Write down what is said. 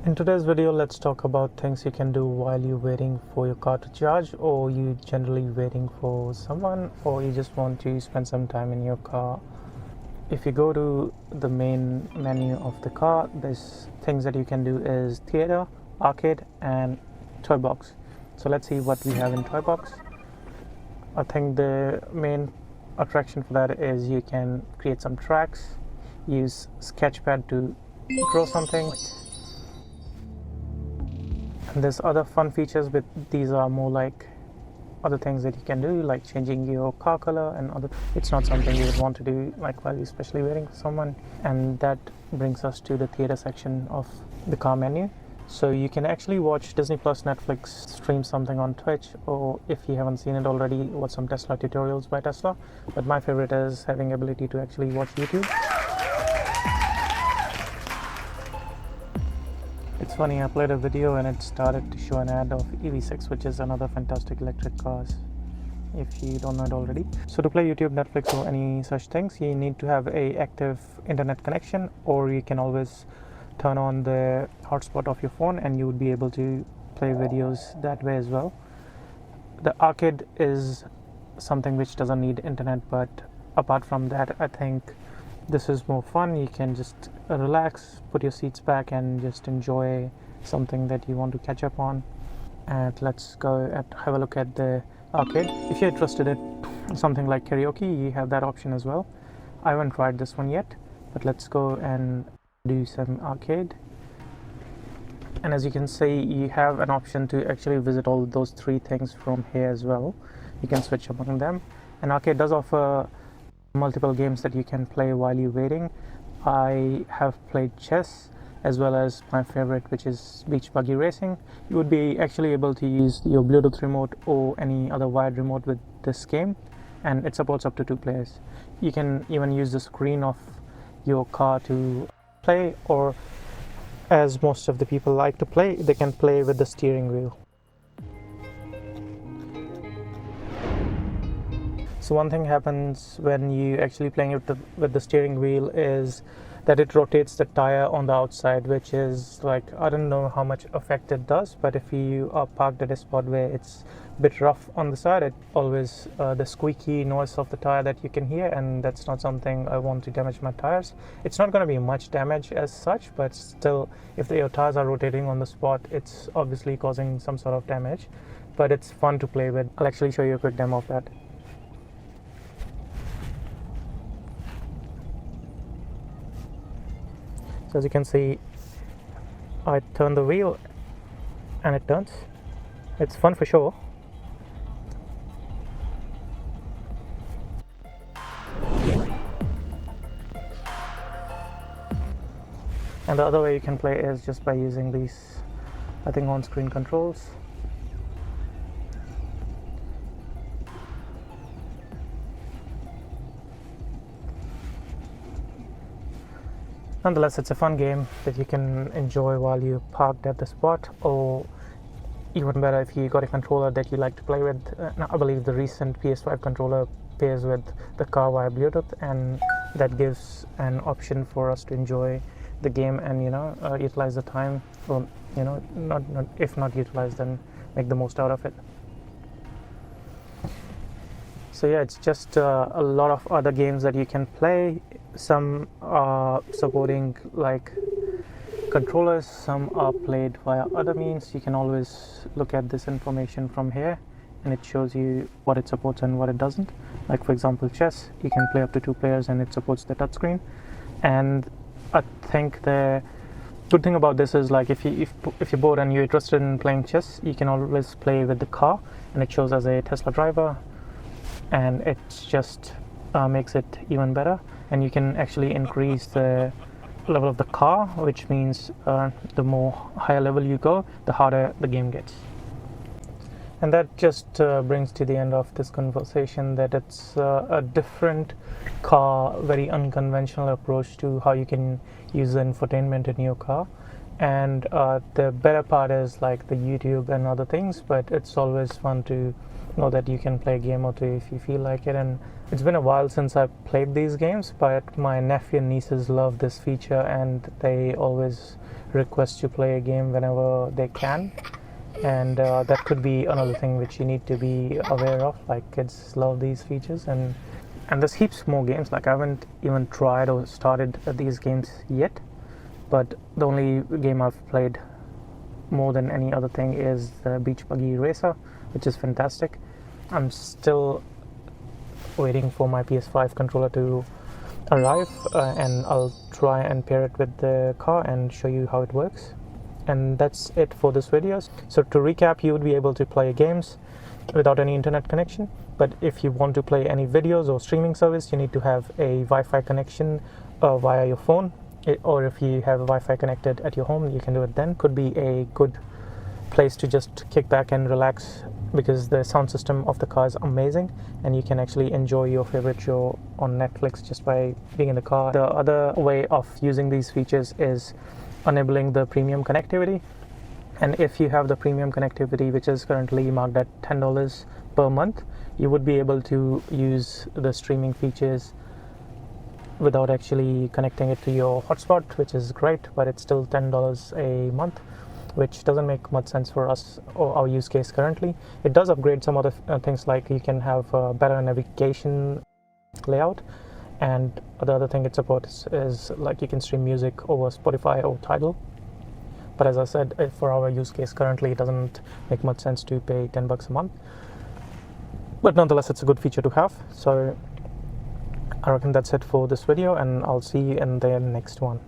In today's video, let's talk about things you can do while you're waiting for your car to charge, or you generally waiting for someone, or you just want to spend some time in your car. If you go to the main menu of the car, there's things that you can do is theater, arcade, and toy box. So let's see what we have in toy box. I think the main attraction for that is you can create some tracks, use sketchpad to draw something. And there's other fun features, but these are more like other things that you can do, like changing your car color and other. It's not something you would want to do like while you're especially waiting for someone. And that brings us to the theater section of the car menu. So you can actually watch Disney Plus, Netflix, stream something on Twitch, or if you haven't seen it already, watch some Tesla tutorials by Tesla. But my favorite is having ability to actually watch YouTube. It's funny, I played a video and it started to show an ad of EV6, which is another fantastic electric cars, if you don't know it already. So to play YouTube, Netflix, or any such things, you need to have a active internet connection, or you can always turn on the hotspot of your phone and you would be able to play videos that way as well. The arcade is something which doesn't need internet, but apart from that, I think this is more fun. You can just relax, put your seats back, and just enjoy something that you want to catch up on. And let's go and have a look at the arcade. If you're interested in something like karaoke, you have that option as well. I haven't tried this one yet, but let's go and do some arcade. And as you can see, you have an option to actually visit all those three things from here as well. You can switch among them. And arcade does offer multiple games that you can play while you're waiting. I have played chess, as well as my favorite, which is beach buggy racing. You would be actually able to use your Bluetooth remote or any other wired remote with this game, and it supports up to 2 players. You can even use the screen of your car to play, or as most of the people like to play, they can play with the steering wheel. So one thing happens when you actually playing it with the steering wheel is that it rotates the tire on the outside, which is like, I don't know how much effect it does, but if you are parked at a spot where it's a bit rough on the side, it always the squeaky noise of the tire that you can hear, and that's not something I want to damage my tires. It's not going to be much damage as such, but still, if your tires are rotating on the spot, it's obviously causing some sort of damage, but it's fun to play with. I'll actually show you a quick demo of that. So as you can see, I turn the wheel and it turns. It's fun for sure. And the other way you can play is just by using these, I think, on-screen controls. Nonetheless, it's a fun game that you can enjoy while you're parked at the spot, or even better if you got a controller that you like to play with. Now, I believe the recent PS5 controller pairs with the car via Bluetooth, and that gives an option for us to enjoy the game and utilize the time. Or not if not utilize, then make the most out of it. So yeah, it's just a lot of other games that you can play. Some are supporting like controllers, some are played via other means. You can always look at this information from here, and it shows you what it supports and what it doesn't. Like for example, chess, you can play up to 2 players and it supports the touchscreen. And I think the good thing about this is, like, if you're bored and you're interested in playing chess, you can always play with the car, and it shows as a Tesla driver, and it just makes it even better. And you can actually increase the level of the car, which means the more higher level you go, the harder the game gets. And that just brings to the end of this conversation, that it's a different car, very unconventional approach to how you can use the infotainment in your car. And the better part is like the YouTube and other things, but it's always fun to know that you can play a game or two if you feel like it. And it's been a while since I played these games, but my nephew and nieces love this feature, and they always request to play a game whenever they can. And that could be another thing which you need to be aware of. Like, kids love these features, and there's heaps more games. Like, I haven't even tried or started these games yet, but the only game I've played more than any other thing is the Beach Buggy Racer, which is fantastic. I'm still waiting for my PS5 controller to arrive, and I'll try and pair it with the car and show you how it works. And that's it for this video. So to recap, you would be able to play games without any internet connection, but if you want to play any videos or streaming service, you need to have a Wi-Fi connection via your phone, or if you have Wi-Fi connected at your home, you can do it then. Could be a good place to just kick back and relax, because the sound system of the car is amazing, and you can actually enjoy your favorite show on Netflix just by being in the car. The other way of using these features is enabling the premium connectivity, and if you have the premium connectivity, which is currently marked at $10 per month, you would be able to use the streaming features without actually connecting it to your hotspot, which is great, but it's still $10 a month, which doesn't make much sense for us or our use case currently. It does upgrade some other things, like you can have a better navigation layout, and the other thing it supports is like you can stream music over Spotify or Tidal. But as I said, for our use case currently, it doesn't make much sense to pay $10 a month. But nonetheless, it's a good feature to have. So I reckon that's it for this video, and I'll see you in the next one.